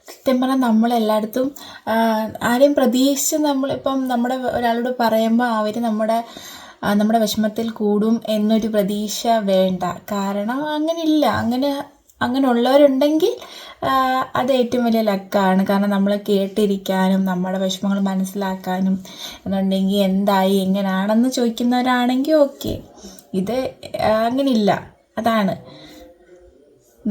സത്യം പറഞ്ഞാൽ നമ്മളെല്ലായിടത്തും ആരെയും പ്രതീക്ഷിച്ച് നമ്മളിപ്പം ഒരാളോട് പറയുമ്പോൾ അവർ നമ്മുടെ വിഷമത്തിൽ കൂടും എന്നൊരു പ്രതീക്ഷ വേണ്ട. കാരണം അങ്ങനെയില്ല. അങ്ങനെ ഉള്ളവരുണ്ടെങ്കിൽ അത് ഏറ്റവും വലിയ ലക്കാണ്. കാരണം നമ്മളെ കേട്ടിരിക്കാനും നമ്മുടെ വിഷമങ്ങൾ മനസ്സിലാക്കാനും എന്നുണ്ടെങ്കിൽ എന്തായി എങ്ങനെയാണെന്ന് ചോദിക്കുന്നവരാണെങ്കിൽ ഓക്കെ. ഇത് അങ്ങനെയില്ല. അതാണ്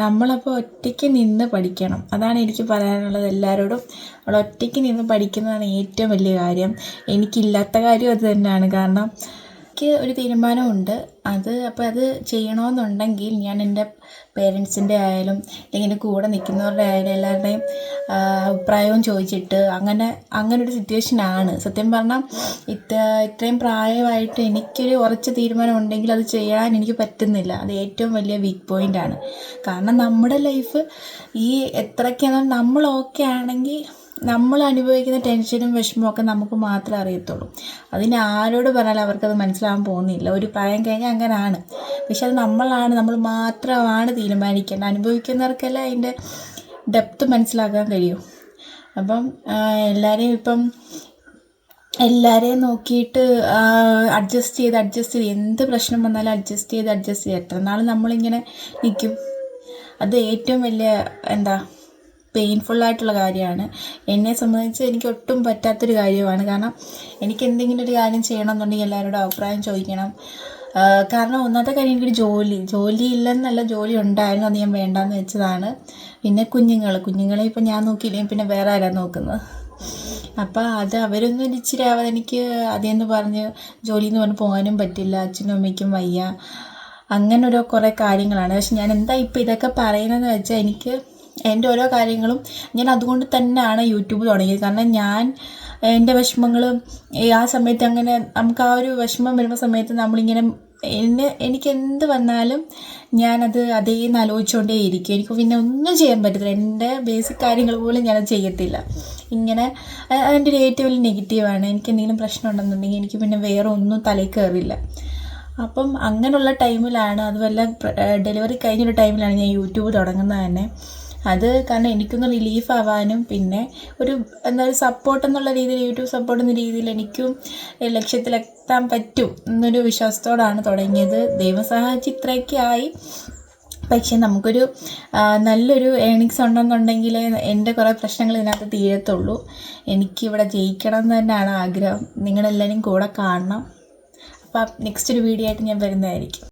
നമ്മളപ്പോൾ ഒറ്റയ്ക്ക് നിന്ന് പഠിക്കണം. അതാണ് എനിക്ക് പറയാനുള്ളത് എല്ലാവരോടും. നമ്മൾ ഒറ്റയ്ക്ക് നിന്ന് പഠിക്കുന്നതാണ് ഏറ്റവും വലിയ കാര്യം. എനിക്കില്ലാത്ത കാര്യം അത് തന്നെയാണ്. കാരണം എനിക്ക് ഒരു തീരുമാനമുണ്ട്. അത് ചെയ്യണമെന്നുണ്ടെങ്കിൽ ഞാൻ എൻ്റെ പേരൻസിൻ്റെ ആയാലും അല്ലെങ്കിൽ എൻ്റെ കൂടെ നിൽക്കുന്നവരുടെ ആയാലും എല്ലാവരുടെയും അഭിപ്രായവും ചോദിച്ചിട്ട് അങ്ങനെ ഒരു സിറ്റുവേഷനാണ്. സത്യം പറഞ്ഞാൽ ഇത്രയും പ്രായമായിട്ട് എനിക്കൊരു ഉറച്ച തീരുമാനം ഉണ്ടെങ്കിൽ അത് ചെയ്യാൻ എനിക്ക് പറ്റുന്നില്ല. അത് ഏറ്റവും വലിയ വീക്ക് പോയിൻ്റാണ്. കാരണം നമ്മുടെ ലൈഫ് എത്രയ്ക്കാണ് നമ്മൾ ഓക്കെ ആണെങ്കിൽ നമ്മൾ അനുഭവിക്കുന്ന ടെൻഷനും വിഷമമൊക്കെ നമുക്ക് മാത്രമേ അറിയത്തുള്ളൂ. അതിന് ആരോട് പറഞ്ഞാലും അവർക്കത് മനസ്സിലാവാൻ പോകുന്നില്ല. ഒരു പ്രായം കഴിഞ്ഞാൽ അങ്ങനെയാണ്. പക്ഷെ അത് നമ്മൾ മാത്രമാണ് തീരുമാനിക്കേണ്ടത്. അനുഭവിക്കുന്നവർക്കെല്ലാം അതിൻ്റെ ഡെപ്ത് മനസ്സിലാക്കാൻ കഴിയും. അപ്പം എല്ലാവരെയും നോക്കിയിട്ട് അഡ്ജസ്റ്റ് ചെയ്ത് എന്ത് പ്രശ്നം വന്നാലും അഡ്ജസ്റ്റ് ചെയ്ത് എത്ര നാൾ നമ്മളിങ്ങനെ നിൽക്കും? അത് ഏറ്റവും വലിയ പെയിൻഫുള്ളായിട്ടുള്ള കാര്യമാണ്. എന്നെ സംബന്ധിച്ച് എനിക്ക് ഒട്ടും പറ്റാത്തൊരു കാര്യമാണ്. കാരണം എനിക്ക് എന്തെങ്കിലും ഒരു കാര്യം ചെയ്യണമെന്നുണ്ടെങ്കിൽ എല്ലാവരോടും അഭിപ്രായം ചോദിക്കണം. കാരണം ഒന്നാമത്തെ കാര്യം എനിക്കൊരു ജോലി ഇല്ലെന്നല്ല, ജോലി ഉണ്ടായിരുന്നു, അത് ഞാൻ വേണ്ടാന്ന് വെച്ചതാണ്. പിന്നെ കുഞ്ഞുങ്ങളെ ഇപ്പം ഞാൻ നോക്കിയില്ലെങ്കിൽ പിന്നെ വേറെ ആരാ നോക്കുന്നത്? അപ്പം അവരൊന്നും ഇച്ചിരി ആവാതെ എനിക്ക് അതേന്ന് പറഞ്ഞ് ജോലിയെന്ന് പറഞ്ഞ് പോകാനും പറ്റില്ല. അച്ഛനും അമ്മയ്ക്കും വയ്യ. അങ്ങനെ കുറേ കാര്യങ്ങളാണ്. പക്ഷെ ഞാൻ ഇപ്പം ഇതൊക്കെ പറയുന്നതെന്ന് വെച്ചാൽ എനിക്ക് എൻ്റെ ഓരോ കാര്യങ്ങളും ഞാൻ അതുകൊണ്ട് തന്നെയാണ് യൂട്യൂബ് തുടങ്ങിയത്. കാരണം ഞാൻ എൻ്റെ വിഷമങ്ങൾ ആ സമയത്ത് അങ്ങനെ നമുക്ക് ആ ഒരു വിഷമം വരുന്ന സമയത്ത് നമ്മളിങ്ങനെ എനിക്ക് എന്ത് വന്നാലും ഞാനത് അതേന്ന് ആലോചിച്ചുകൊണ്ടേ ഇരിക്കും. എനിക്ക് പിന്നെ ഒന്നും ചെയ്യാൻ പറ്റത്തില്ല. എൻ്റെ ബേസിക് കാര്യങ്ങൾ പോലും ഞാനത് ചെയ്യത്തില്ല. ഇങ്ങനെ അതിൻ്റെ ഒരു ഏറ്റവും വലിയ നെഗറ്റീവാണ്. എനിക്ക് എന്തെങ്കിലും പ്രശ്നം ഉണ്ടെന്നുണ്ടെങ്കിൽ എനിക്ക് പിന്നെ വേറെ ഒന്നും തലയിൽ കയറില്ല. അപ്പം അങ്ങനെയുള്ള ടൈമിലാണ്, അതുമല്ല ഡെലിവറി കഴിഞ്ഞൊരു ടൈമിലാണ് ഞാൻ യൂട്യൂബ് തുടങ്ങുന്നത് തന്നെ. അത് കാരണം എനിക്കൊന്ന് റിലീഫ് ആവാനും പിന്നെ ഒരു സപ്പോർട്ട് എന്നുള്ള രീതിയിൽ, യൂട്യൂബ് സപ്പോർട്ട് എന്ന രീതിയിൽ എനിക്കും ലക്ഷ്യത്തിലെത്താൻ പറ്റും എന്നൊരു വിശ്വാസത്തോടാണ് തുടങ്ങിയത്. ദൈവം സഹായിച്ച് ഇത്രയൊക്കെ ആയി. പക്ഷെ നമുക്കൊരു നല്ലൊരു ഏണിങ്സ് ഉണ്ടെന്നുണ്ടെങ്കിൽ എൻ്റെ കുറേ പ്രശ്നങ്ങൾ ഇതിനകത്ത് തീരത്തുള്ളൂ. എനിക്കിവിടെ ജയിക്കണം എന്ന് തന്നെയാണ് ആഗ്രഹം. നിങ്ങളെല്ലാവരും കൂടെ കാണണം. അപ്പം നെക്സ്റ്റ് ഒരു വീഡിയോ ആയിട്ട് ഞാൻ വരുന്നതായിരിക്കും.